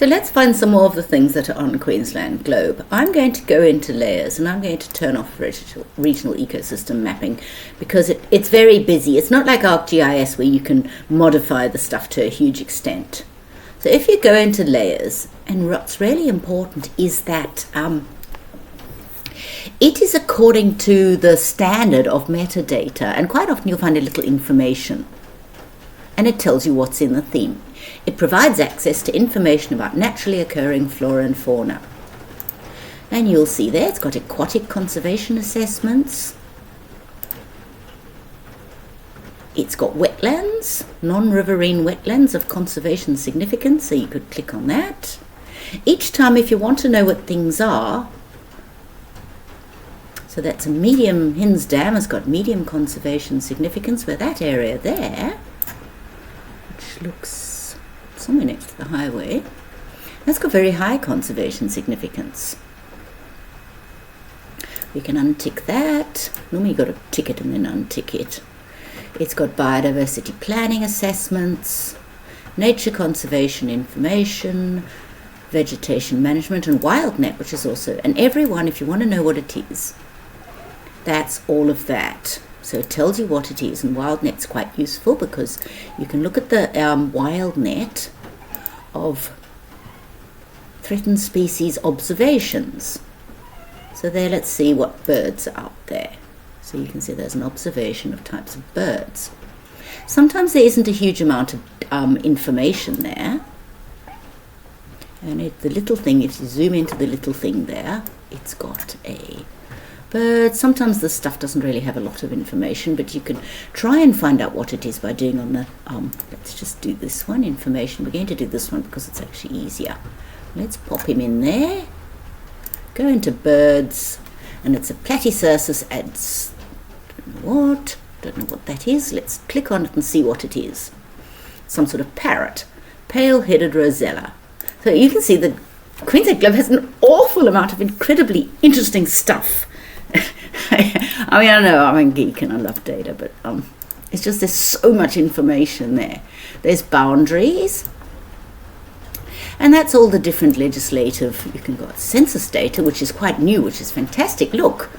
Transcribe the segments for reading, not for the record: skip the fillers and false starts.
So let's find some more of the things that are on Queensland Globe. I'm going to go into layers and I'm going to turn off regional ecosystem mapping because it's very busy. It's not like ArcGIS where you can modify the stuff to a huge extent. So if you go into layers, and what's really important is that it is according to the standard of metadata, and quite often you'll find a little information and it tells you what's in the theme. It provides access to information about naturally occurring flora and fauna. And you'll see there it's got aquatic conservation assessments. It's got wetlands, non-riverine wetlands of conservation significance, so you could click on that. Each time if you want to know what things are, so that's a medium, Hinds Dam has got medium conservation significance, where that area there, which looks somewhere next to the highway, that's got very high conservation significance. We can untick that. Normally you've got to tick it and then untick it. It's got biodiversity planning assessments, nature conservation information, vegetation management, and WildNet, which is also, and every one, if you want to know what it is, that's all of that. So it tells you what it is, and WildNet's quite useful because you can look at the WildNet of threatened species observations. So there, let's see what birds are out there. So you can see there's an observation of types of birds. Sometimes there isn't a huge amount of information there. And the little thing, if you zoom into the little thing there, it's got a bird. Sometimes this stuff doesn't really have a lot of information, but you can try and find out what it is by doing on the, let's just do this one, information. We're going to do this one because it's actually easier. Let's pop him in there. Go into birds, and it's a Platycercus ads. Don't know what that is. Let's click on it and see what it is. Some sort of parrot, pale-headed rosella. So you can see that Queensland Globe has an awful amount of incredibly interesting stuff. I mean, I know I'm a geek and I love data, but it's just there's so much information there. There's boundaries, and that's all the different legislative. You can go census data, which is quite new, which is fantastic. Look,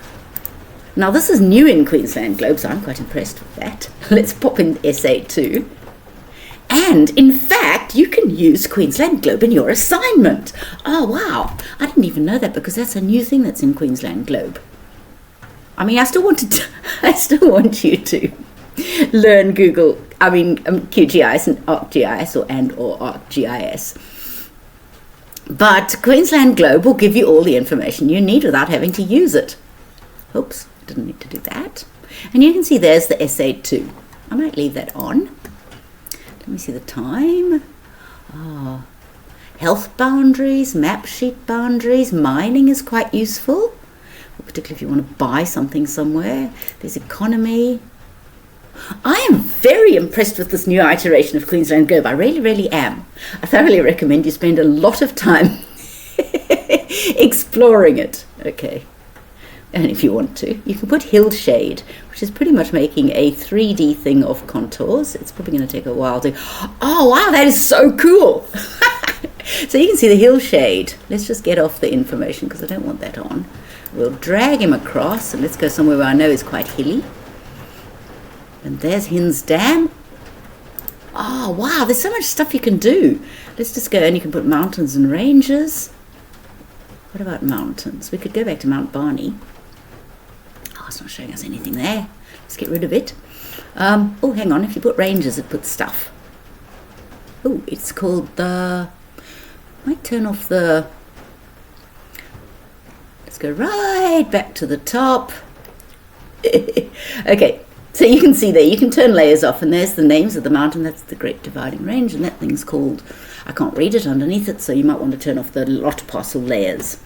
now this is new in Queensland Globe, so I'm quite impressed with that. Let's pop in SA2. And in fact, you can use Queensland Globe in your assignment. Oh, wow. I didn't even know that because that's a new thing that's in Queensland Globe. I mean, I still want you to learn QGIS and ArcGIS or ArcGIS. But Queensland Globe will give you all the information you need without having to use it. Oops, didn't need to do that. And you can see there's the SA2. I might leave that on. Let me see the time. Health boundaries, map sheet boundaries, mining is quite useful, particularly if you want to buy something somewhere. There's economy. I am very impressed with this new iteration of Queensland Globe. I really, really am. I thoroughly recommend you spend a lot of time exploring it. Okay. And if you want to, you can put hill shade, which is pretty much making a 3D thing of contours. It's probably going to take a while to... Oh, wow, that is so cool. So you can see the hill shade. Let's just get off the information because I don't want that on. We'll drag him across, and let's go somewhere where I know is quite hilly. And there's Hinds Dam. Oh, wow, there's so much stuff you can do. Let's just go, and you can put mountains and ranges. What about mountains? We could go back to Mount Barney. Oh, it's not showing us anything there. Let's get rid of it. Oh, hang on. If you put ranges, it puts stuff. Oh, it's called the... Might turn off the... Let's go right back to the top. Okay, so you can see there, you can turn layers off, and there's the names of the mountain. That's the Great Dividing Range, and that thing's called... I can't read it underneath it, so you might want to turn off the lot parcel layers.